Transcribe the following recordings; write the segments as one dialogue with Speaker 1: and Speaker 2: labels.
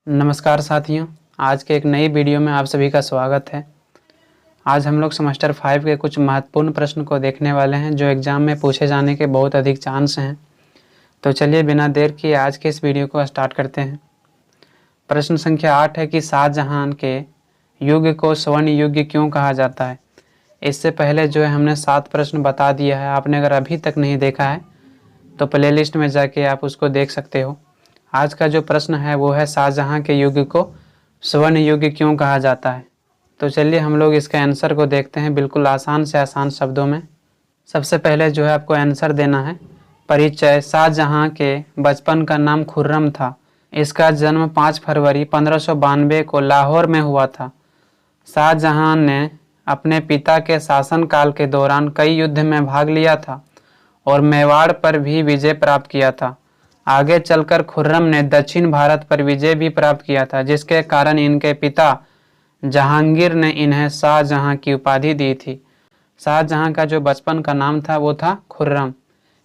Speaker 1: नमस्कार साथियों, आज के एक नई वीडियो में आप सभी का स्वागत है। आज हम लोग सेमेस्टर 5 के कुछ महत्वपूर्ण प्रश्न को देखने वाले हैं जो एग्ज़ाम में पूछे जाने के बहुत अधिक चांस हैं। तो चलिए बिना देर किए आज के इस वीडियो को स्टार्ट करते हैं। प्रश्न संख्या 8 है कि शाहजहां के युग को स्वर्ण युग क्यों कहा जाता है। इससे पहले जो है हमने 7 प्रश्न बता दिया है। आपने अगर अभी तक नहीं देखा है तो प्लेलिस्ट में जाके आप उसको देख सकते हो। आज का जो प्रश्न है वो है शाहजहां के युग को स्वर्ण युग क्यों कहा जाता है। तो चलिए हम लोग इसका आंसर को देखते हैं बिल्कुल आसान से आसान शब्दों में। सबसे पहले जो है आपको आंसर देना है। परिचय। शाहजहां के बचपन का नाम खुर्रम था। इसका जन्म 5 फरवरी 1592 को लाहौर में हुआ था। शाहजहां ने अपने पिता के शासनकाल के दौरान कई युद्ध में भाग लिया था और मेवाड़ पर भी विजय प्राप्त किया था। आगे चलकर खुर्रम ने दक्षिण भारत पर विजय भी प्राप्त किया था, जिसके कारण इनके पिता जहांगीर ने इन्हें शाहजहां की उपाधि दी थी। शाहजहां का जो बचपन का नाम था वो था खुर्रम।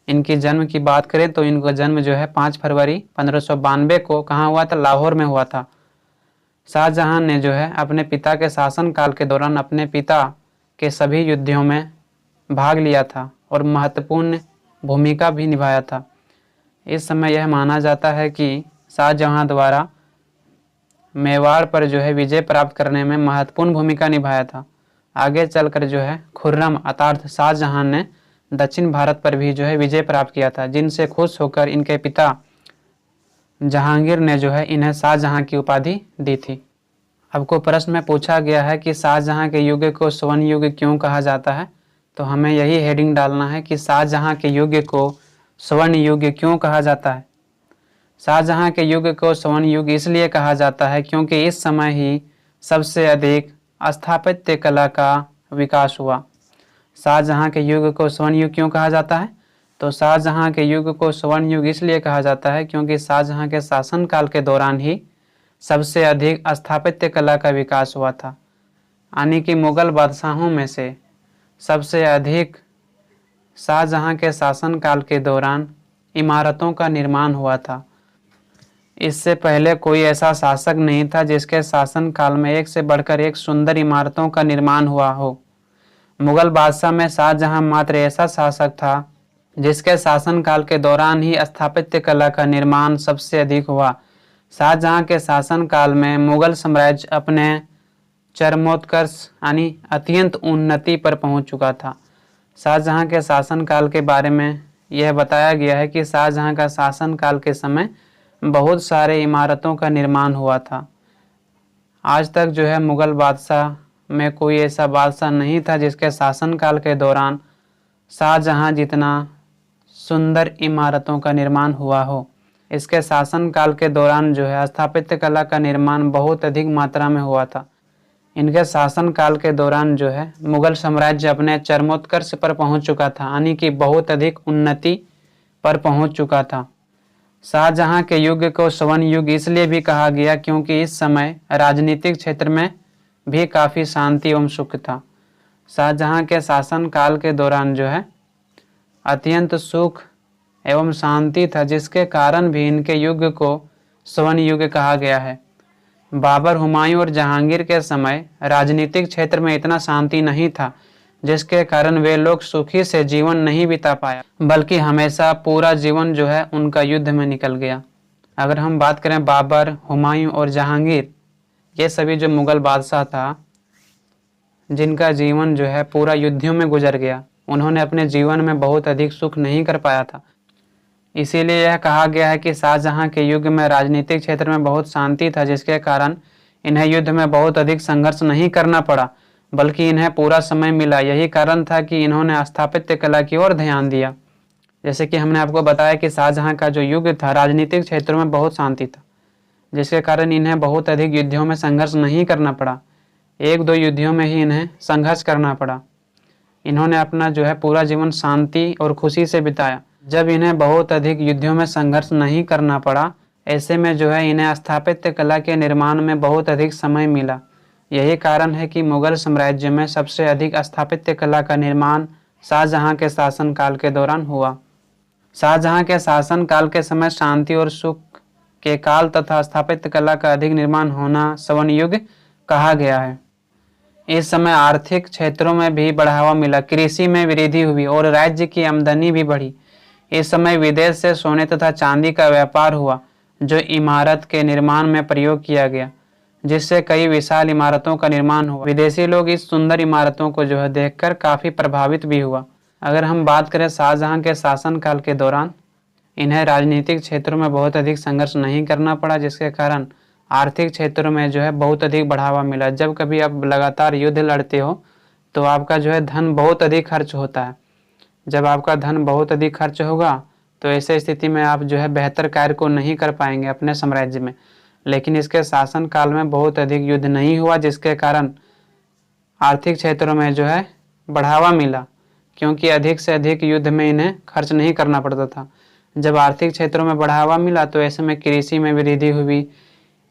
Speaker 1: इनकी जन्म की बात करें तो इनका जन्म जो है 5 फरवरी 1592 को कहाँ हुआ था, लाहौर में हुआ था। शाहजहां ने जो है अपने पिता के शासनकाल के दौरान अपने पिता के सभी युद्धों में भाग लिया था और महत्वपूर्ण भूमिका भी निभाया था। इस समय यह माना जाता है कि शाहजहां द्वारा मेवाड़ पर जो है विजय प्राप्त करने में महत्वपूर्ण भूमिका निभाया था। आगे चलकर जो है खुर्रम अर्थात शाहजहां ने दक्षिण भारत पर भी जो है विजय प्राप्त किया था, जिनसे खुश होकर इनके पिता जहांगीर ने जो है इन्हें शाहजहां की उपाधि दी थी। आपको प्रश्न में पूछा गया है कि शाहजहां के युग को स्वर्ण युग क्यों कहा जाता है, तो हमें यही हेडिंग डालना है कि शाहजहां के युग को स्वर्ण युग क्यों कहा जाता है। शाहजहां के युग को स्वर्ण युग इसलिए कहा जाता है क्योंकि इस समय ही सबसे अधिक स्थापत्य कला का विकास हुआ। शाहजहां के युग को स्वर्ण युग क्यों कहा जाता है, तो शाहजहां के युग को स्वर्ण युग इसलिए कहा जाता है क्योंकि शाहजहां के शासनकाल के दौरान ही सबसे अधिक स्थापत्य कला का विकास हुआ था। यानी कि मुगल बादशाहों में से सबसे अधिक शाहजहां के शासनकाल के दौरान इमारतों का निर्माण हुआ था। इससे पहले कोई ऐसा शासक नहीं था जिसके शासनकाल में एक से बढ़कर एक सुंदर इमारतों का निर्माण हुआ हो। मुगल बादशाह में शाहजहां मात्र ऐसा शासक था जिसके शासनकाल के दौरान ही स्थापत्य कला का निर्माण सबसे अधिक हुआ। शाहजहां के शासनकाल में मुगल साम्राज्य अपने चरमोत्कर्ष यानी अत्यंत उन्नति पर पहुंच चुका था। शाहजहां के शासनकाल के बारे में यह बताया गया है कि शाहजहां का शासनकाल के समय बहुत सारे इमारतों का निर्माण हुआ था। आज तक जो है मुगल बादशाह में कोई ऐसा बादशाह नहीं था जिसके शासनकाल के दौरान शाहजहां जितना सुंदर इमारतों का निर्माण हुआ हो। इसके शासनकाल के दौरान जो है स्थापत्य कला का निर्माण बहुत अधिक मात्रा में हुआ था। इनके शासनकाल के दौरान जो है मुगल साम्राज्य अपने चरमोत्कर्ष पर पहुंच चुका था, यानी कि बहुत अधिक उन्नति पर पहुंच चुका था। शाहजहां के युग को स्वर्ण युग इसलिए भी कहा गया क्योंकि इस समय राजनीतिक क्षेत्र में भी काफ़ी शांति एवं सुख था। शाहजहां के शासनकाल के दौरान जो है अत्यंत सुख एवं शांति था, जिसके कारण भी इनके युग को स्वर्ण युग कहा गया है। बाबर, हुमायूं और जहांगीर के समय राजनीतिक क्षेत्र में इतना शांति नहीं था, जिसके कारण वे लोग सुखी से जीवन नहीं बिता पाया, बल्कि हमेशा पूरा जीवन जो है उनका युद्ध में निकल गया। अगर हम बात करें बाबर, हुमायूं और जहांगीर, ये सभी जो मुगल बादशाह था जिनका जीवन जो है पूरा युद्धों में गुजर गया, उन्होंने अपने जीवन में बहुत अधिक सुख नहीं कर पाया था। इसीलिए यह कहा गया है कि शाहजहां के युग में राजनीतिक क्षेत्र में बहुत शांति था, जिसके कारण इन्हें युद्ध में बहुत अधिक संघर्ष नहीं करना पड़ा, बल्कि इन्हें पूरा समय मिला। यही कारण था कि इन्होंने स्थापत्य कला की ओर ध्यान दिया। जैसे कि हमने आपको बताया कि शाहजहां का जो युग था राजनीतिक क्षेत्रों में बहुत शांति था, जिसके कारण इन्हें बहुत अधिक युद्धों में संघर्ष नहीं करना पड़ा। 1-2 युद्धों में ही इन्हें संघर्ष करना पड़ा। इन्होंने अपना जो है पूरा जीवन शांति और खुशी से बिताया। जब इन्हें बहुत अधिक युद्धों में संघर्ष नहीं करना पड़ा, ऐसे में जो है इन्हें स्थापत्य कला के निर्माण में बहुत अधिक समय मिला। यही कारण है कि मुगल साम्राज्य में सबसे अधिक स्थापत्य कला का निर्माण शाहजहां के शासनकाल के दौरान हुआ। शाहजहां के शासनकाल के समय शांति और सुख के काल तथा स्थापत्य कला का अधिक निर्माण होना स्वर्ण युग कहा गया है। इस समय आर्थिक क्षेत्रों में भी बढ़ावा मिला, कृषि में वृद्धि हुई और राज्य की आमदनी भी बढ़ी। इस समय विदेश से सोने तथा चांदी का व्यापार हुआ जो इमारत के निर्माण में प्रयोग किया गया, जिससे कई विशाल इमारतों का निर्माण हुआ। विदेशी लोग इस सुंदर इमारतों को जो है देखकर काफ़ी प्रभावित भी हुआ। अगर हम बात करें शाहजहां के शासनकाल के दौरान, इन्हें राजनीतिक क्षेत्रों में बहुत अधिक संघर्ष नहीं करना पड़ा, जिसके कारण आर्थिक क्षेत्रों में जो है बहुत अधिक बढ़ावा मिला। जब कभी आप लगातार युद्ध लड़ते हो तो आपका जो है धन बहुत अधिक खर्च होता है। जब आपका धन बहुत अधिक खर्च होगा तो ऐसे स्थिति में आप जो है बेहतर कार्य को नहीं कर पाएंगे अपने साम्राज्य में। लेकिन इसके शासन काल में बहुत अधिक युद्ध नहीं हुआ, जिसके कारण आर्थिक क्षेत्रों में जो है बढ़ावा मिला, क्योंकि अधिक से अधिक युद्ध में इन्हें खर्च नहीं करना पड़ता था। जब आर्थिक क्षेत्रों में बढ़ावा मिला तो ऐसे में कृषि में वृद्धि हुई,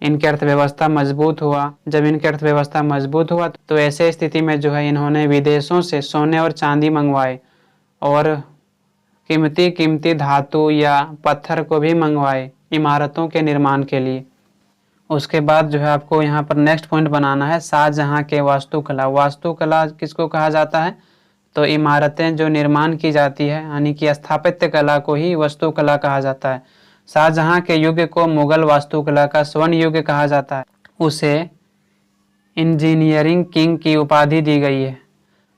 Speaker 1: इनकी अर्थव्यवस्था मजबूत हुआ। जब इनकी अर्थव्यवस्था मजबूत हुआ तो ऐसे स्थिति में जो है इन्होंने विदेशों से सोने और चांदी मंगवाए और कीमती धातु या पत्थर को भी मंगवाए इमारतों के निर्माण के लिए। उसके बाद जो है आपको यहाँ पर नेक्स्ट पॉइंट बनाना है शाहजहां के वास्तुकला। वास्तुकला किसको कहा जाता है? तो इमारतें जो निर्माण की जाती है यानी कि स्थापत्य कला को ही वास्तुकला कहा जाता है। शाहजहां के युग को मुगल वास्तुकला का स्वर्ण युग कहा जाता है। उसे इंजीनियरिंग किंग की उपाधि दी गई है।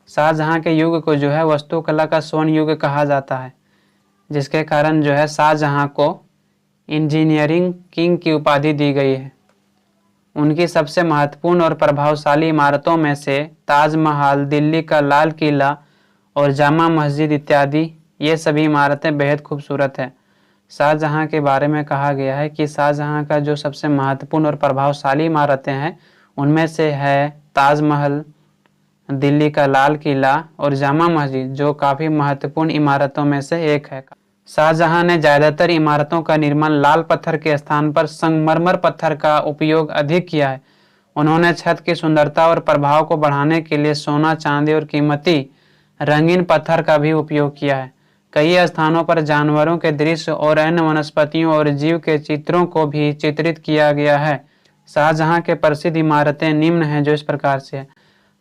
Speaker 1: शाहजहां के युग को जो है वास्तुकला का स्वर्ण युग कहा जाता है, जिसके कारण जो है शाहजहां को इंजीनियरिंग किंग की उपाधि दी गई है। उनकी सबसे महत्वपूर्ण और प्रभावशाली इमारतों में से ताजमहल, दिल्ली का लाल किला और जामा मस्जिद इत्यादि ये सभी इमारतें बेहद खूबसूरत हैं। शाहजहां के बारे में कहा गया है कि शाहजहां का जो सबसे महत्वपूर्ण और प्रभावशाली इमारतें हैं उनमें से है ताजमहल, दिल्ली का लाल किला और जामा मस्जिद, जो काफ़ी महत्वपूर्ण इमारतों में से एक है। शाहजहां ने ज़्यादातर इमारतों का निर्माण लाल पत्थर के स्थान पर संगमरमर पत्थर का उपयोग अधिक किया है। उन्होंने छत की सुंदरता और प्रभाव को बढ़ाने के लिए सोना, चांदी और कीमती रंगीन पत्थर का भी उपयोग किया है। कई स्थानों पर जानवरों के दृश्य और अन्य वनस्पतियों और जीव के चित्रों को भी चित्रित किया गया है। शाहजहां के प्रसिद्ध इमारतें निम्न हैं जो इस प्रकार से है।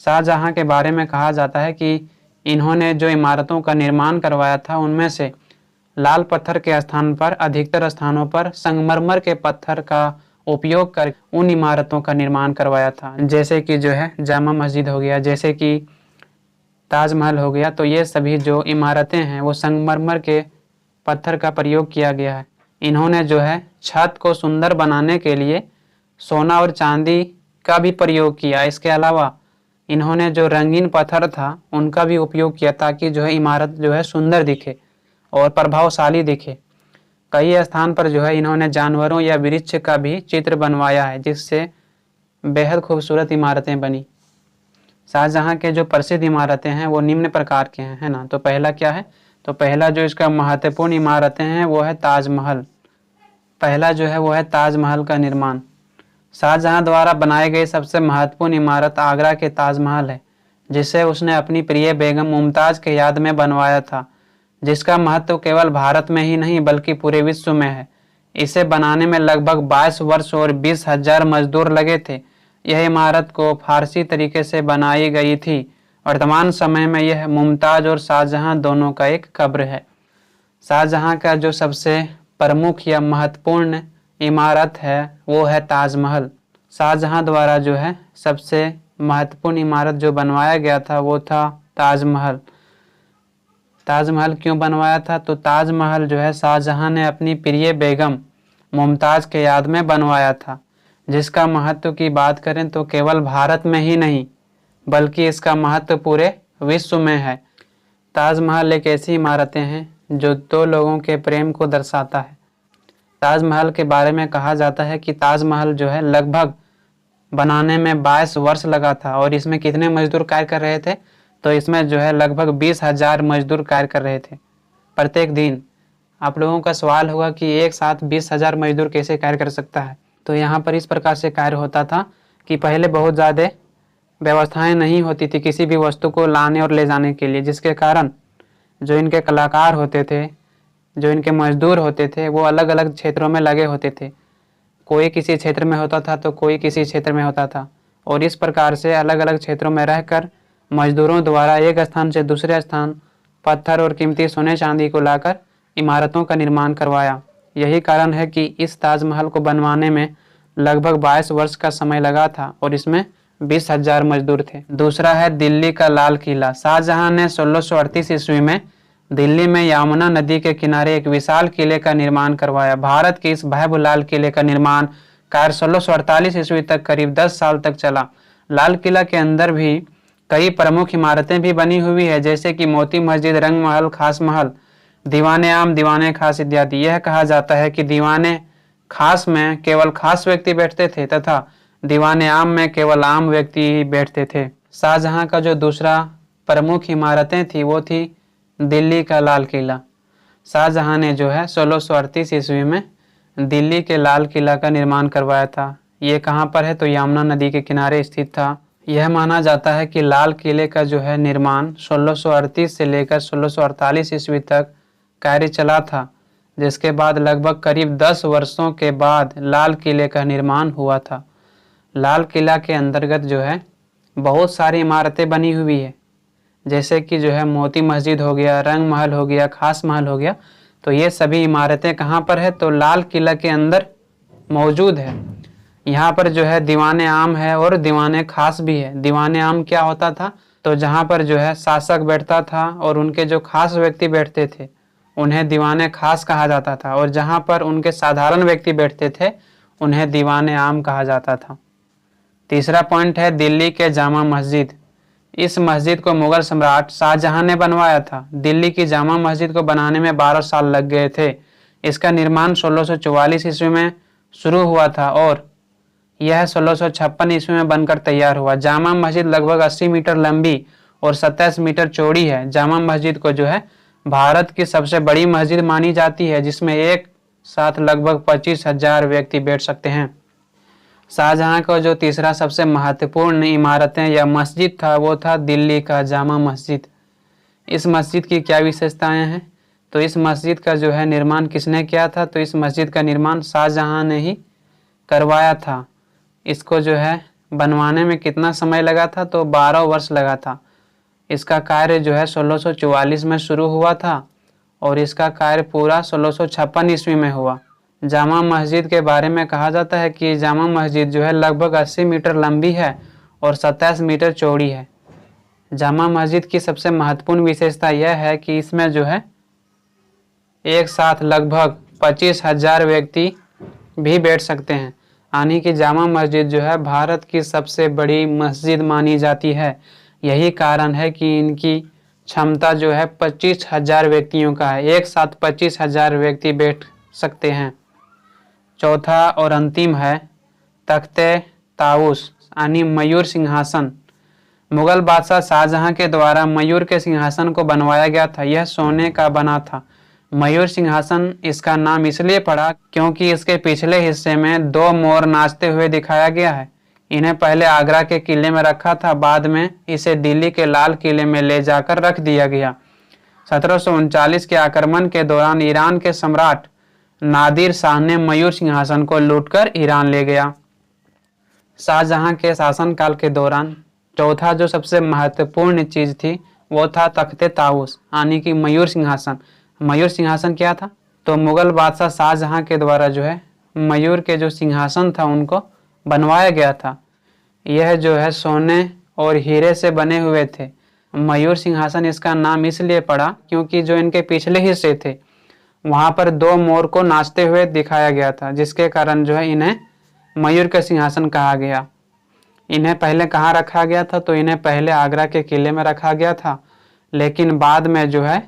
Speaker 1: शाहजहां के बारे में कहा जाता है कि इन्होंने जो इमारतों का निर्माण करवाया था उनमें से लाल पत्थर के स्थान पर अधिकतर स्थानों पर संगमरमर के पत्थर का उपयोग कर उन इमारतों का निर्माण करवाया था, जैसे कि जो है जामा मस्जिद हो गया, जैसे कि ताजमहल हो गया। तो ये सभी जो इमारतें हैं वो संगमरमर के पत्थर का प्रयोग किया गया है। इन्होंने जो है छत को सुंदर बनाने के लिए सोना और चांदी का भी प्रयोग किया। इसके अलावा इन्होंने जो रंगीन पत्थर था उनका भी उपयोग किया ताकि जो है इमारत जो है सुंदर दिखे और प्रभावशाली दिखे। कई स्थान पर जो है इन्होंने जानवरों या वृक्ष का भी चित्र बनवाया है, जिससे बेहद खूबसूरत इमारतें बनी। शाहजहां के जो प्रसिद्ध इमारतें हैं वो निम्न प्रकार के हैं, है ना। तो पहला क्या है? तो पहला जो इसका महत्वपूर्ण इमारतें हैं वो है ताजमहल। पहला जो है वो है ताजमहल का निर्माण। शाहजहां द्वारा बनाई गई सबसे महत्वपूर्ण इमारत आगरा के ताजमहल है, जिसे उसने अपनी प्रिय बेगम मुमताज़ के याद में बनवाया था, जिसका महत्व केवल भारत में ही नहीं बल्कि पूरे विश्व में है। इसे बनाने में लगभग 22 वर्ष और 20,000 मजदूर लगे थे। यह इमारत को फारसी तरीके से बनाई गई थी। वर्तमान समय में यह मुमताज़ और शाहजहां दोनों का एक कब्र है। शाहजहां का जो सबसे प्रमुख या महत्वपूर्ण इमारत है वो है ताजमहल। शाहजहां द्वारा जो है सबसे महत्वपूर्ण इमारत जो बनवाया गया था वो था ताजमहल। ताजमहल क्यों बनवाया था? तो ताजमहल जो है शाहजहां ने अपनी प्रिय बेगम मुमताज़ के याद में बनवाया था, जिसका महत्व की बात करें तो केवल भारत में ही नहीं बल्कि इसका महत्व पूरे विश्व में है। ताजमहल एक ऐसी इमारतें हैं जो दो लोगों के प्रेम को दर्शाता है। ताजमहल के बारे में कहा जाता है कि ताजमहल जो है लगभग बनाने में 22 वर्ष लगा था। और इसमें कितने मजदूर कार्य कर रहे थे? तो इसमें जो है लगभग 20,000 मजदूर कार्य कर रहे थे प्रत्येक दिन। आप लोगों का सवाल होगा कि एक साथ 20,000 मजदूर कैसे कार्य कर सकता है? तो यहाँ पर इस प्रकार से कार्य होता था कि पहले बहुत ज़्यादा व्यवस्थाएं नहीं होती थी किसी भी वस्तु को लाने और ले जाने के लिए, जिसके कारण जो इनके कलाकार होते थे, जो इनके मजदूर होते थे, वो अलग अलग क्षेत्रों में लगे होते थे। कोई किसी क्षेत्र में होता था तो कोई किसी क्षेत्र में होता था, और इस प्रकार से अलग अलग क्षेत्रों में रहकर मजदूरों द्वारा एक स्थान से दूसरे स्थान पत्थर और कीमती सोने चांदी को लाकर इमारतों का निर्माण करवाया। यही कारण है कि इस ताजमहल को बनवाने में लगभग 22 वर्ष का समय लगा था और इसमें 20,000 मजदूर थे। दूसरा है दिल्ली का लाल किला। शाहजहां ने 1638 ईस्वी में दिल्ली में यमुना नदी के किनारे एक विशाल किले का निर्माण करवाया। भारत के इस भव्य लाल किले का निर्माण कार्य 1648 ईस्वी तक करीब 10 साल तक चला। लाल किला के अंदर भी कई प्रमुख इमारतें भी बनी हुई है, जैसे कि मोती मस्जिद, रंग महल, खास महल, दीवाने आम, दीवाने खास इत्यादि। यह कहा जाता है कि दीवाने खास में केवल खास व्यक्ति बैठते थे तथा दीवाने आम में केवल आम व्यक्ति ही बैठते थे। शाहजहां का जो दूसरा प्रमुख इमारतें थी वो थी दिल्ली का लाल किला। शाहजहां ने जो है 1638 ईस्वी में दिल्ली के लाल किला का निर्माण करवाया था। ये कहाँ पर है तो यमुना नदी के किनारे स्थित था। यह माना जाता है कि लाल किले का जो है निर्माण 1638 से लेकर 1648 ईस्वी तक कार्य चला था, जिसके बाद लगभग करीब 10 वर्षों के बाद लाल किले का निर्माण हुआ था। लाल किला के अंतर्गत जो है बहुत सारी इमारतें बनी हुई है, जैसे कि जो है मोती मस्जिद हो गया, रंग महल हो गया, खास महल हो गया। तो ये सभी इमारतें कहाँ पर है तो लाल किला के अंदर मौजूद है। यहाँ पर जो है दीवाने आम है और दीवाने खास भी है। दीवाने आम क्या होता था तो जहाँ पर जो है शासक बैठता था और उनके जो खास व्यक्ति बैठते थे उन्हें दीवाने खास कहा जाता था, और जहाँ पर उनके साधारण व्यक्ति बैठते थे उन्हें दीवाने आम कहा जाता था। तीसरा पॉइंट है दिल्ली के जामा मस्जिद। इस मस्जिद को मुगल सम्राट शाहजहां ने बनवाया था। दिल्ली की जामा मस्जिद को बनाने में 12 साल लग गए थे। इसका निर्माण 1644 ईस्वी में शुरू हुआ था और यह 1656 ईस्वी में बनकर तैयार हुआ। जामा मस्जिद लगभग 80 मीटर लंबी और 27 मीटर चौड़ी है। जामा मस्जिद को जो है भारत की सबसे बड़ी मस्जिद मानी जाती है, जिसमें एक साथ लगभग 25,000 व्यक्ति बैठ सकते हैं। शाहजहां का जो तीसरा सबसे महत्वपूर्ण इमारतें या मस्जिद था वो था दिल्ली का जामा मस्जिद। इस मस्जिद की क्या विशेषताएं हैं तो इस मस्जिद का जो है निर्माण किसने किया था तो इस मस्जिद का निर्माण शाहजहां ने ही करवाया था। इसको जो है बनवाने में कितना समय लगा था तो 12 वर्ष लगा था। इसका कार्य जो है 1644 में शुरू हुआ था और इसका कार्य पूरा 1656 ईस्वी में हुआ। जामा मस्जिद के बारे में कहा जाता है कि जामा मस्जिद जो है लगभग 80 मीटर लंबी है और 27 मीटर चौड़ी है। जामा मस्जिद की सबसे महत्वपूर्ण विशेषता यह है कि इसमें जो है एक साथ लगभग 25,000 व्यक्ति भी बैठ सकते हैं, यानी कि जामा मस्जिद जो है भारत की सबसे बड़ी मस्जिद मानी जाती है। यही कारण है कि इनकी क्षमता जो है 25,000 व्यक्तियों का है। एक साथ 25,000 व्यक्ति बैठ सकते हैं। चौथा और अंतिम है तख्ते ताऊस यानी मयूर सिंहासन। मुगल बादशाह शाहजहां के द्वारा मयूर के सिंहासन को बनवाया गया था। यह सोने का बना था। मयूर सिंहासन इसका नाम इसलिए पड़ा क्योंकि इसके पिछले हिस्से में 2 मोर नाचते हुए दिखाया गया है। इन्हें पहले आगरा के किले में रखा था, बाद में इसे दिल्ली के लाल किले में ले जाकर रख दिया गया। 1739 के आक्रमण के दौरान ईरान के सम्राट नादिर शाह ने मयूर सिंहासन को लूटकर ईरान ले गया। शाहजहां के शासनकाल के दौरान चौथा जो सबसे महत्वपूर्ण चीज थी वो था तख्ते ताऊस यानी कि मयूर सिंहासन। मयूर सिंहासन क्या था तो मुगल बादशाह शाहजहां के द्वारा जो है मयूर के जो सिंहासन था उनको बनवाया गया था। यह जो है सोने और हीरे से बने हुए थे। मयूर सिंहासन इसका नाम इसलिए पड़ा क्योंकि जो इनके पिछले हिस्से थे वहां पर 2 मोर को नाचते हुए दिखाया गया था, जिसके कारण जो है इन्हें मयूर का सिंहासन कहा गया। इन्हें पहले कहाँ रखा गया था तो इन्हें पहले आगरा के किले में रखा गया था, लेकिन बाद में जो है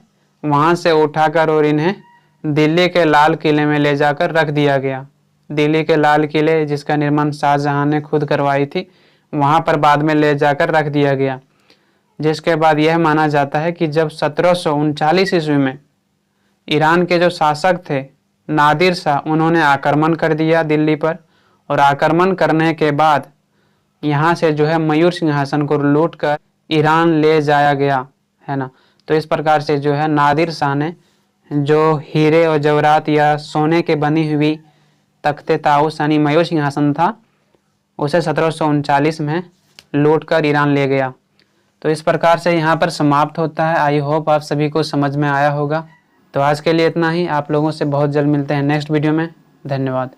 Speaker 1: वहां से उठाकर और इन्हें दिल्ली के लाल किले में ले जाकर रख दिया गया। दिल्ली के लाल किले जिसका निर्माण शाहजहां ने खुद करवाई थी, वहां पर बाद में ले जाकर रख दिया गया। जिसके बाद यह माना जाता है कि जब 1739 ईस्वी में ईरान के जो शासक थे नादिर शाह, उन्होंने आक्रमण कर दिया दिल्ली पर, और आक्रमण करने के बाद यहाँ से जो है मयूर सिंहासन को लूट कर ईरान ले जाया गया है ना। तो इस प्रकार से जो है नादिर शाह ने जो हीरे और जवाहरात या सोने के बनी हुई तख्ते ताऊस यानी मयूर सिंहासन था उसे 1739 में लूट कर ईरान ले गया। तो इस प्रकार से यहाँ पर समाप्त होता है। आई होप आप सभी को समझ में आया होगा। तो आज के लिए इतना ही। आप लोगों से बहुत जल्द मिलते हैं नेक्स्ट वीडियो में। धन्यवाद।